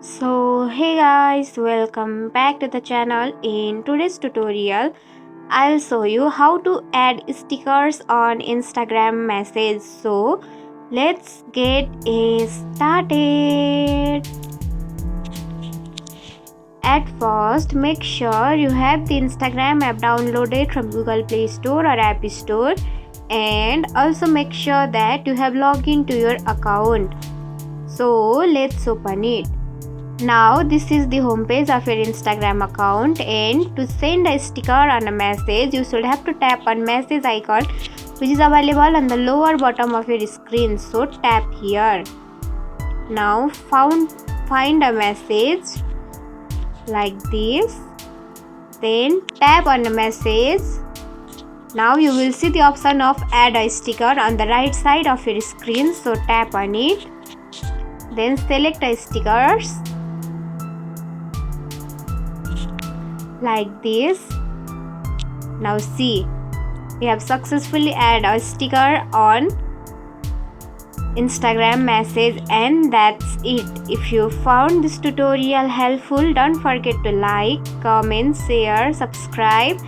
So hey guys, welcome back to the channel. In today's tutorial I'll show you how to add stickers on Instagram message. So let's get it started. At first, make sure you have the Instagram app downloaded from Google Play Store or App Store, and also make sure that you have logged into your account. So let's open it. Now this is the homepage of your Instagram account, and to send a sticker on a message you should have to tap on message icon which is available on the lower bottom of your screen. So tap here. Now find a message like this, then tap on the message. Now you will see the option of add a sticker on the right side of your screen. So tap on it, then select a stickers like this. Now see, we have successfully added a sticker on Instagram message, and that's it. If you found this tutorial helpful, don't forget to like, comment, share, subscribe,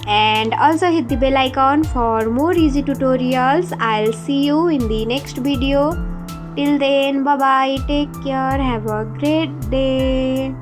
and also hit the bell icon for more easy tutorials. I'll see you in the next video. Till then, bye bye, take care, have a great day.